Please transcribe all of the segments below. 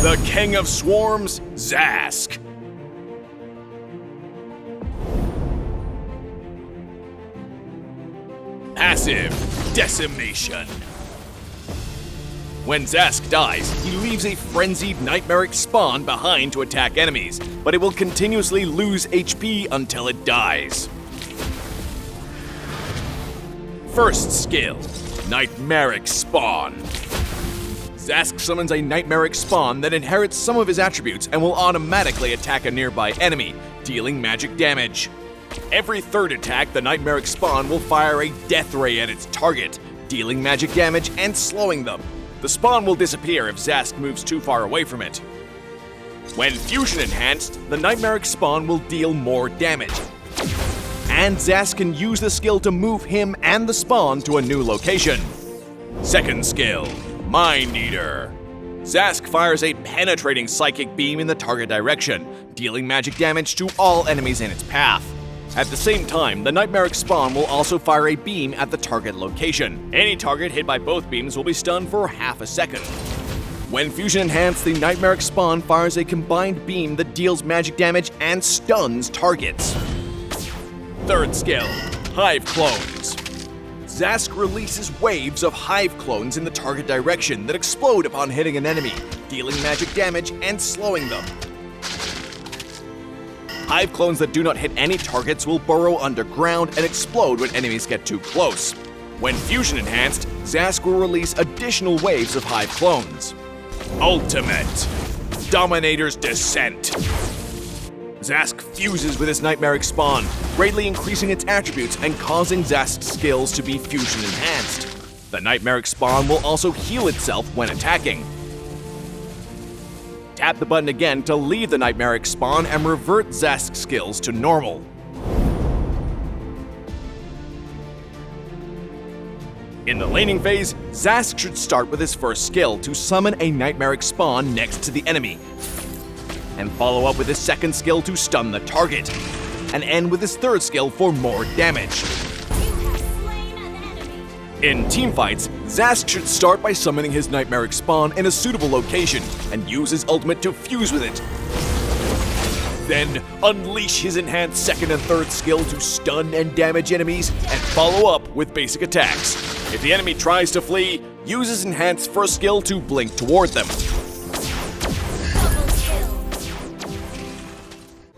The King of Swarms, Zhask. Passive Decimation. When Zhask dies, he leaves a frenzied nightmaric spawn behind to attack enemies, but it will continuously lose HP until it dies. First skill, Nightmaric Spawn. Zhask summons a nightmaric spawn that inherits some of his attributes and will automatically attack a nearby enemy, dealing magic damage. Every third attack, the nightmaric spawn will fire a death ray at its target, dealing magic damage and slowing them. The spawn will disappear if Zhask moves too far away from it. When fusion enhanced, the nightmaric spawn will deal more damage. And Zhask can use the skill to move him and the spawn to a new location. Second skill, Mind Eater. Zhask fires a penetrating psychic beam in the target direction, dealing magic damage to all enemies in its path. At the same time, the nightmaric spawn will also fire a beam at the target location. Any target hit by both beams will be stunned for half a second. When fusion enhanced, the nightmaric spawn fires a combined beam that deals magic damage and stuns targets. Third skill, Hive Clones. Zhask releases waves of hive clones in the target direction that explode upon hitting an enemy, dealing magic damage and slowing them. Hive clones that do not hit any targets will burrow underground and explode when enemies get too close. When fusion enhanced, Zhask will release additional waves of hive clones. Ultimate, Dominator's Descent. Zhask fuses with his nightmaric spawn, greatly increasing its attributes and causing Zhask's skills to be fusion enhanced. The nightmaric spawn will also heal itself when attacking. Tap the button again to leave the nightmaric spawn and revert Zhask's skills to normal. In the laning phase, Zhask should start with his first skill to summon a nightmaric spawn next to the enemy, and follow up with his second skill to stun the target, and end with his third skill for more damage. In teamfights, Zhask should start by summoning his nightmaric spawn in a suitable location and use his ultimate to fuse with it. Then unleash his enhanced second and third skill to stun and damage enemies and follow up with basic attacks. If the enemy tries to flee, use his enhanced first skill to blink toward them.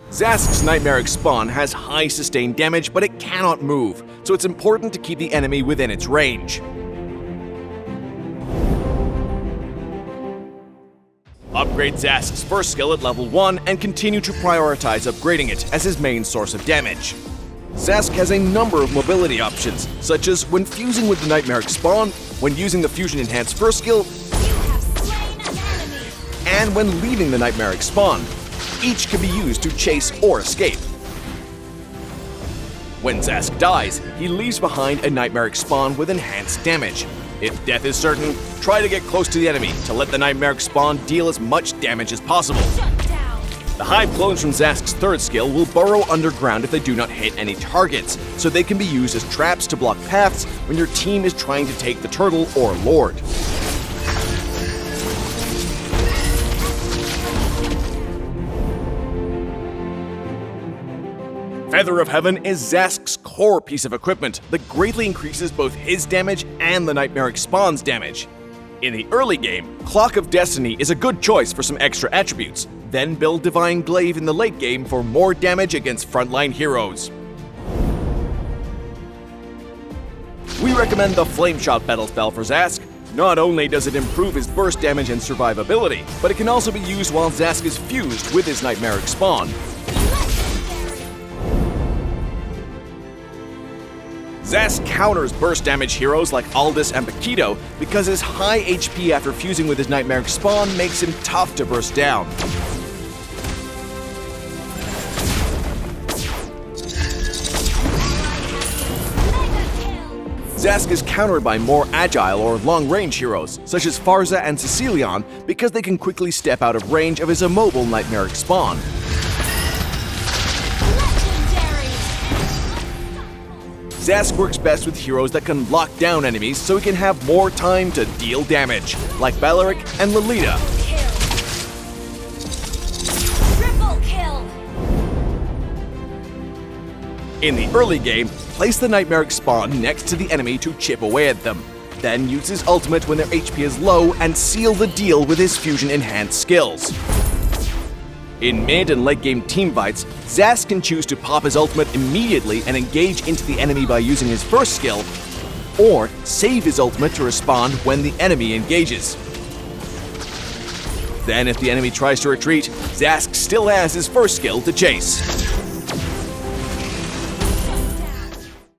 Zhask's nightmaric spawn has high sustained damage, but it cannot move, so it's important to keep the enemy within its range. Upgrade Zhask's first skill at level 1 and continue to prioritize upgrading it as his main source of damage. Zhask has a number of mobility options, such as when fusing with the nightmaric spawn, when using the fusion enhanced first skill, and when leaving the nightmaric spawn. Each can be used to chase or escape. When Zhask dies, he leaves behind a nightmaric spawn with enhanced damage. If death is certain, try to get close to the enemy to let the nightmaric spawn deal as much damage as possible. The hive clones from Zhask's third skill will burrow underground if they do not hit any targets, so they can be used as traps to block paths when your team is trying to take the turtle or lord. Feather of Heaven is Zhask's core piece of equipment that greatly increases both his damage and the nightmaric spawn's damage. In the early game, Clock of Destiny is a good choice for some extra attributes, then build Divine Glaive in the late game for more damage against frontline heroes. We recommend the Flame Shot battle spell for Zhask. Not only does it improve his burst damage and survivability, but it can also be used while Zhask is fused with his nightmaric spawn. Zhask counters burst damage heroes like Aldous and Paquito because his high HP after fusing with his nightmaric spawn makes him tough to burst down. Zhask is countered by more agile or long-range heroes, such as Farza and Cecilion, because they can quickly step out of range of his immobile nightmaric spawn. Zhask works best with heroes that can lock down enemies so he can have more time to deal damage, like Balaric and Lolita. In the early game, place the Nightmaric Spawn next to the enemy to chip away at them. Then use his ultimate when their HP is low and seal the deal with his fusion-enhanced skills. In mid and late game team fights, Zhask can choose to pop his ultimate immediately and engage into the enemy by using his first skill, or save his ultimate to respond when the enemy engages. Then if the enemy tries to retreat, Zhask still has his first skill to chase.